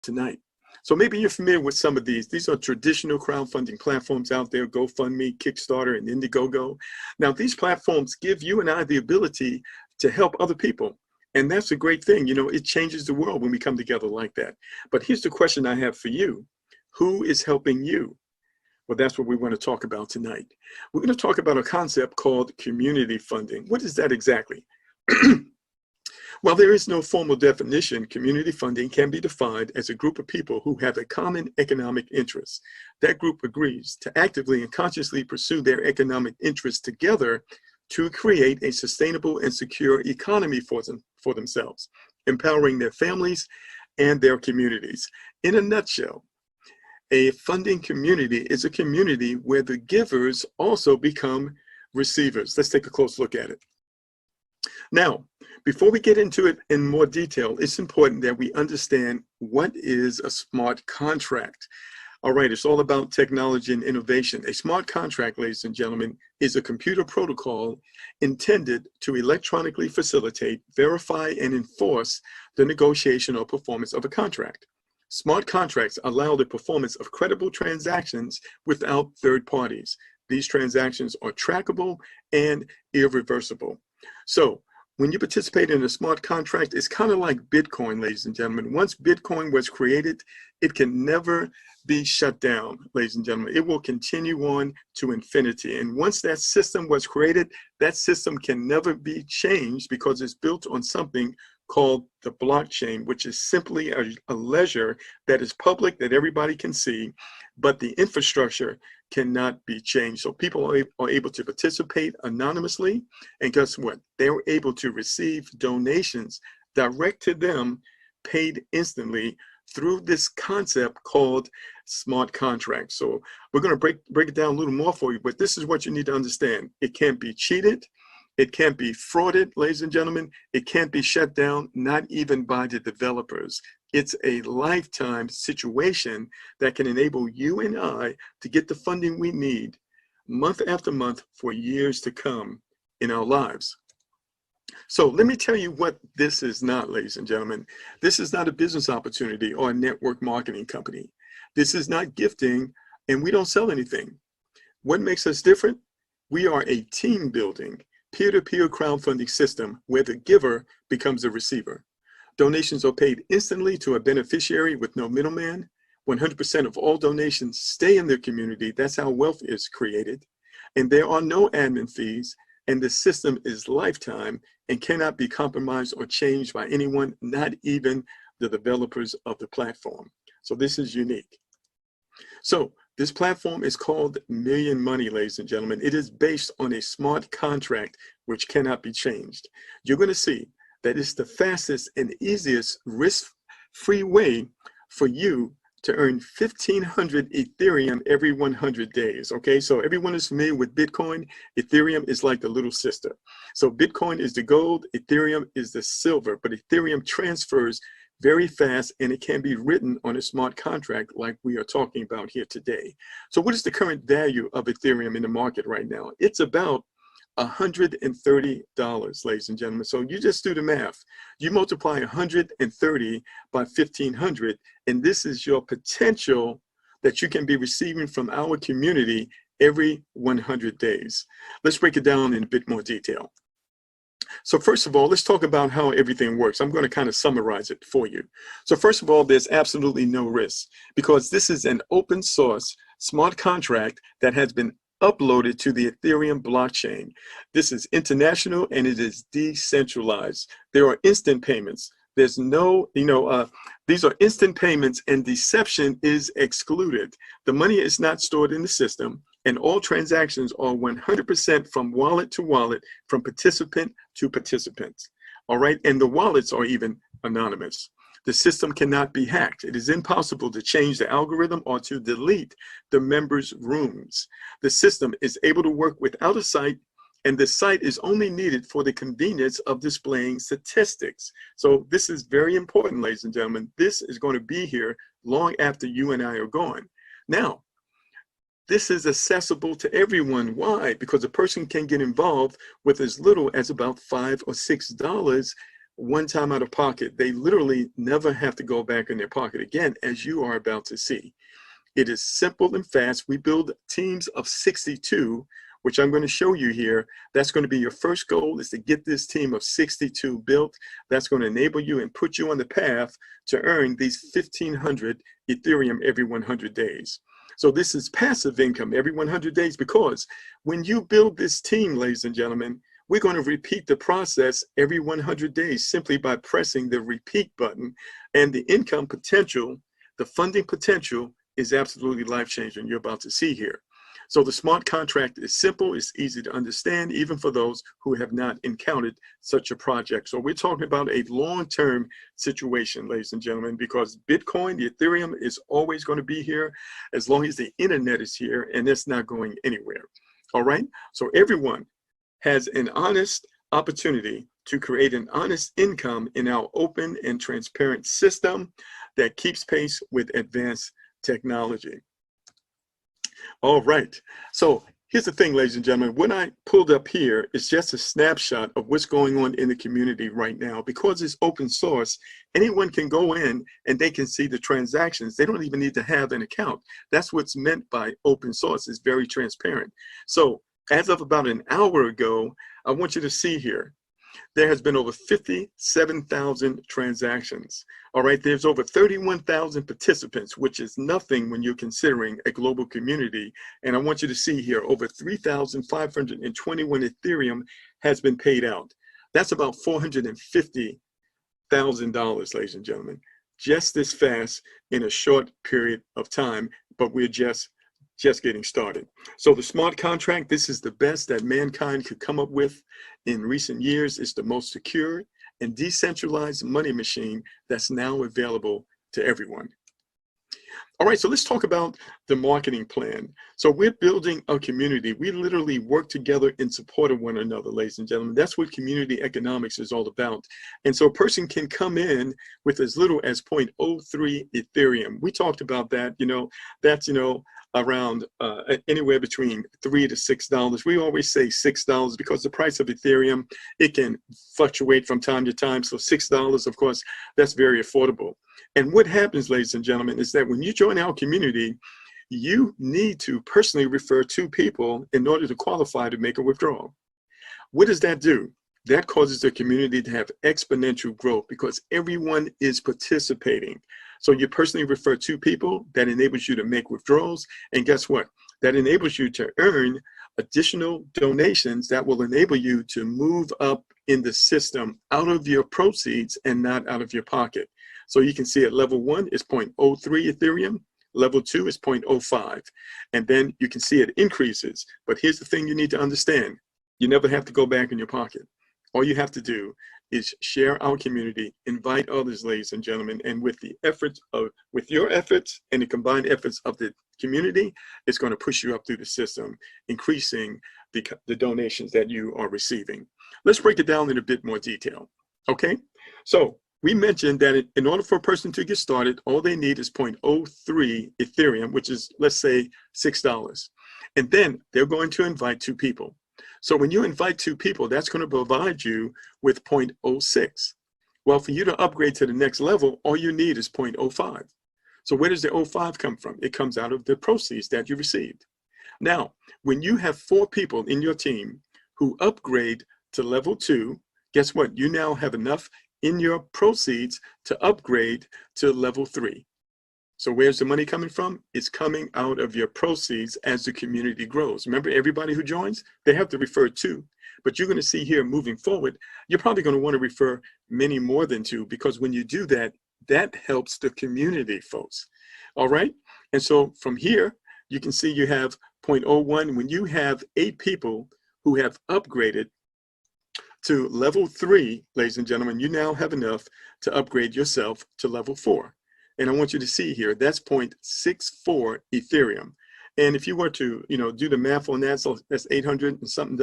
tonight. So maybe you're familiar with some of these. These are traditional crowdfunding platforms out there: GoFundMe, Kickstarter, and Indiegogo. Now, these platforms give you and I the ability to help other people. And that's a great thing. You know, it changes the world when we come together like that. But here's the question I have for you. Who is helping you? Well, that's what we want to talk about tonight. We're going to talk about a concept called community funding. What is that exactly? While there is no formal definition, community funding can be defined as a group of people who have a common economic interest. That group agrees to actively and consciously pursue their economic interests together to create a sustainable and secure economy for themselves, empowering their families and their communities. In a nutshell, a funding community is a community where the givers also become receivers. Let's take a close look at it. Now, before we get into it in more detail, it's important that we understand what is a smart contract. All right, it's all about technology and innovation. A smart contract, ladies and gentlemen, is a computer protocol intended to electronically facilitate, verify, and enforce the negotiation or performance of a contract. Smart contracts allow the performance of credible transactions without third parties. These transactions are trackable and irreversible. So, when you participate in a smart contract, it's kind of like Bitcoin, ladies and gentlemen. Once Bitcoin was created, it can never be shut down, ladies and gentlemen. It will continue on to infinity. And once that system was created, that system can never be changed because it's built on something called the blockchain, which is simply a ledger that is public, that everybody can see, but the infrastructure cannot be changed. So people are able to participate anonymously, and guess what? They're able to receive donations direct to them, paid instantly through this concept called smart contracts. So we're going to break it down a little more for you, but this is what you need to understand. It can't be cheated. It can't be frauded, ladies and gentlemen. It can't be shut down, not even by the developers. It's a lifetime situation that can enable you and I to get the funding we need month after month for years to come in our lives. So let me tell you what this is not, ladies and gentlemen. This is not a business opportunity or a network marketing company. This is not gifting, and we don't sell anything. What makes us different? We are a team building, peer-to-peer crowdfunding system where the giver becomes the receiver. Donations are paid instantly to a beneficiary with no middleman. 100% of all donations stay in their community. That's how wealth is created. And there are no admin fees, and the system is lifetime and cannot be compromised or changed by anyone, not even the developers of the platform. So this is unique. So this platform is called Million Money, ladies and gentlemen. It is based on a smart contract which cannot be changed. You're going to see that it's the fastest and easiest risk-free way for you to earn 1,500 Ethereum every 100 days, okay? So everyone is familiar with Bitcoin. Ethereum is like the little sister. So Bitcoin is the gold, Ethereum is the silver, but Ethereum transfers very fast, and it can be written on a smart contract like we are talking about here today. So what is the current value of Ethereum in the market right now? It's about $130, ladies and gentlemen. So you just do the math. You multiply 130 by 1,500, and this is your potential that you can be receiving from our community every 100 days. Let's break it down in a bit more detail. So first of all, let's talk about how everything works. I'm going to kind of summarize it for you. So first of all, there's absolutely no risk because this is an open source smart contract that has been uploaded to the Ethereum blockchain. This is international and it is decentralized. There are instant payments. There's no, these are instant payments and deception is excluded. The money is not stored in the system, and all transactions are 100% from wallet to wallet, from participant to participant. All right, and the wallets are even anonymous. The system cannot be hacked. It is impossible to change the algorithm or to delete the members' rooms. The system is able to work without a site, and the site is only needed for the convenience of displaying statistics. So this is very important, ladies and gentlemen. This is going to be here long after you and I are gone. Now, this is accessible to everyone. Why? Because a person can get involved with as little as about $5 or $6 one time out of pocket. They literally never have to go back in their pocket again, as you are about to see. It is simple and fast. We build teams of 62, which I'm going to show you here. That's going to be your first goal, is to get this team of 62 built. That's going to enable you and put you on the path to earn these 1,500 Ethereum every 100 days. So this is passive income every 100 days, because when you build this team, ladies and gentlemen, we're going to repeat the process every 100 days simply by pressing the repeat button. And the income potential, the funding potential, is absolutely life-changing. You're about to see here. So the smart contract is simple, it's easy to understand, even for those who have not encountered such a project. So we're talking about a long-term situation, ladies and gentlemen, because Bitcoin, the Ethereum, is always going to be here as long as the internet is here, and it's not going anywhere. All right, so everyone has an honest opportunity to create an honest income in our open and transparent system that keeps pace with advanced technology. All right, so here's the thing, ladies and gentlemen. What I pulled up here is just a snapshot of what's going on in the community right now. Because it's open source, anyone can go in and they can see the transactions. They don't even need to have an account. That's what's meant by open source. It's very transparent. So as of about an hour ago, I want you to see here, there has been over 57,000 transactions. All right, there's over 31,000 participants, which is nothing when you're considering a global community. And I want you to see here, over 3,521 Ethereum has been paid out. That's about $450,000, ladies and gentlemen, just this fast in a short period of time, but we're just getting started. So the smart contract, this is the best that mankind could come up with in recent years. It's the most secure and decentralized money machine that's now available to everyone. All right, so let's talk about the marketing plan. So we're building a community. We literally work together in support of one another, ladies and gentlemen. That's what community economics is all about. And so a person can come in with as little as 0.03 Ethereum. We talked about that, that's, around anywhere between $3 to $6. We always say $6 because the price of Ethereum, it can fluctuate from time to time. So $6, of course, that's very affordable. And what happens, ladies and gentlemen, is that when you join our community, you need to personally refer 2 people in order to qualify to make a withdrawal. What does that do? That causes the community to have exponential growth because everyone is participating. So you personally refer 2 people, that enables you to make withdrawals. And guess what? That enables you to earn additional donations that will enable you to move up in the system out of your proceeds and not out of your pocket. So you can see at level 1 is 0.03 Ethereum. Level 2 is 0.05. And then you can see it increases. But here's the thing you need to understand. You never have to go back in your pocket. All you have to do is share our community, invite others, ladies and gentlemen, and with your efforts and the combined efforts of the community, it's going to push you up through the system, increasing the donations that you are receiving. Let's break it down in a bit more detail. Okay, so we mentioned that in order for a person to get started, all they need is 0.03 Ethereum, which is, let's say, $6. And then they're going to invite 2 people. So when you invite 2 people, that's going to provide you with 0.06. Well, for you to upgrade to the next level, all you need is 0.05. So where does the 0.05 come from? It comes out of the proceeds that you received. Now, when you have 4 people in your team who upgrade to level 2, guess what? You now have enough in your proceeds to upgrade to level 3. So where's the money coming from? It's coming out of your proceeds as the community grows. Remember, everybody who joins, they have to refer 2. But you're going to see here moving forward, you're probably going to want to refer many more than 2, because when you do that, that helps the community, folks. All right? And so from here, you can see you have 0.01. When you have 8 people who have upgraded to level 3, ladies and gentlemen, you now have enough to upgrade yourself to level 4. And I want you to see here, that's 0.64 Ethereum. And if you were to, do the math on that, so that's $800 and something.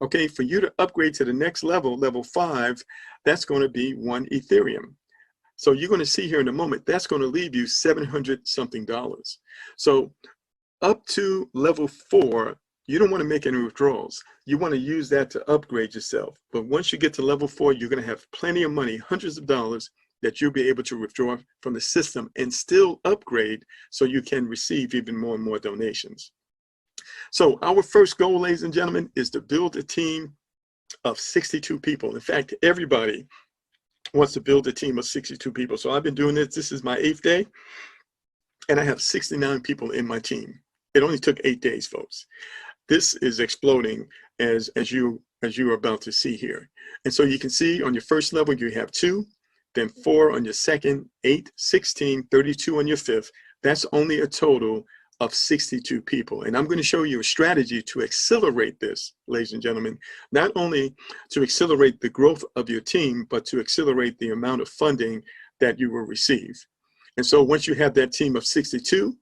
Okay, for you to upgrade to the next level, level 5, that's going to be 1 Ethereum. So you're going to see here in a moment, that's going to leave you $700 something. So up to level 4, you don't want to make any withdrawals. You want to use that to upgrade yourself. But once you get to level 4, you're going to have plenty of money, hundreds of dollars, that you'll be able to withdraw from the system and still upgrade so you can receive even more and more donations. So our first goal, ladies and gentlemen, is to build a team of 62 people. In fact, everybody wants to build a team of 62 people. So I've been doing this. This is my 8th day, and I have 69 people in my team. It only took 8 days, folks. This is exploding as you are about to see here. And so you can see on your first level, you have 2, then 4 on your second, 8, 16, 32 on your 5th. That's only a total of 62 people. And I'm going to show you a strategy to accelerate this, ladies and gentlemen, not only to accelerate the growth of your team, but to accelerate the amount of funding that you will receive. And so once you have that team of 62,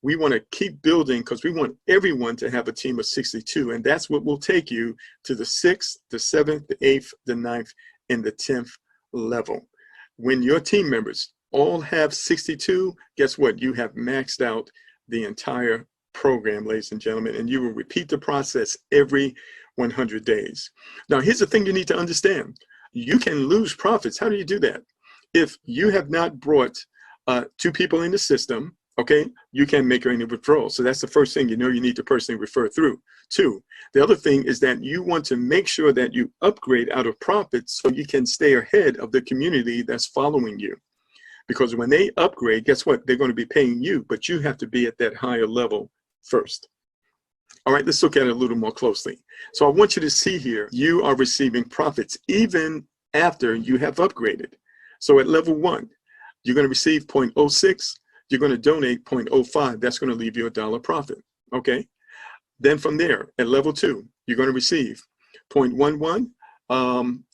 we want to keep building because we want everyone to have a team of 62. And that's what will take you to the 6th, the 7th, the 8th, the 9th, and the 10th level. When your team members all have 62, guess what? You have maxed out the entire program, ladies and gentlemen, and you will repeat the process every 100 days. Now, here's the thing you need to understand. You can lose profits. How do you do that? If you have not brought 2 people in the system, okay, you can't make any withdrawals. So that's the first thing you need to personally refer through. 2, the other thing is that you want to make sure that you upgrade out of profits so you can stay ahead of the community that's following you. Because when they upgrade, guess what? They're going to be paying you, but you have to be at that higher level first. All right, let's look at it a little more closely. So I want you to see here, you are receiving profits even after you have upgraded. So at level 1, you're going to receive 0.06. You're going to donate 0.05. That's going to leave you $1 profit. Okay. Then from there, at level 2, you're going to receive 0.11.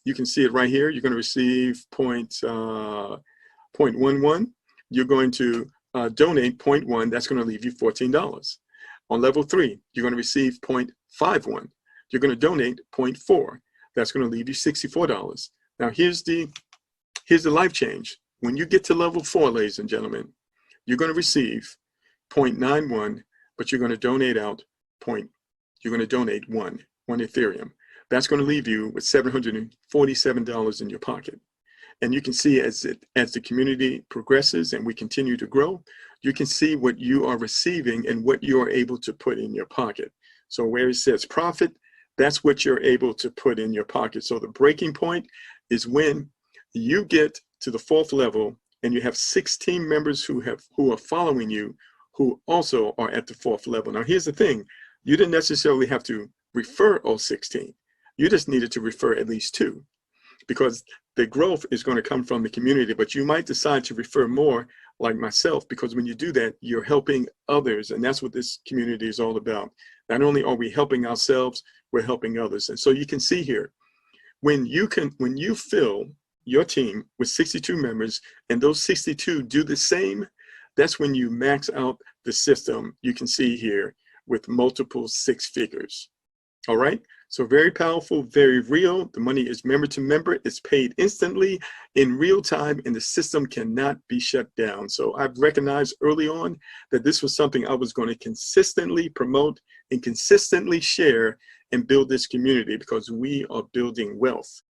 You can see it right here. You're going to receive 0.11. You're going to donate 0.1. That's going to leave you $14. On level 3, you're going to receive 0.51. You're going to donate 0.4. That's going to leave you $64. Now here's the life change. When you get to level 4, ladies and gentlemen, you're going to receive 0.91, but you're going to donate out you're going to donate one Ethereum. That's going to leave you with $747 in your pocket. And you can see as the community progresses and we continue to grow, you can see what you are receiving and what you are able to put in your pocket. So where it says profit, that's what you're able to put in your pocket. So the breaking point is when you get to the 4th level and you have 16 members who are following you, who also are at the 4th level. Now here's the thing, you didn't necessarily have to refer all 16. You just needed to refer at least 2, because the growth is going to come from the community, but you might decide to refer more, like myself, because when you do that, you're helping others, and that's what this community is all about. Not only are we helping ourselves, we're helping others. And so you can see here, when you fill your team with 62 members and those 62 do the same, that's when you max out the system. You can see here with multiple 6 figures. All right, so very powerful, very real. The money is member to member. It's paid instantly in real time, and the system cannot be shut down. So I've recognized early on that this was something I was going to consistently promote and consistently share and build this community, because we are building wealth.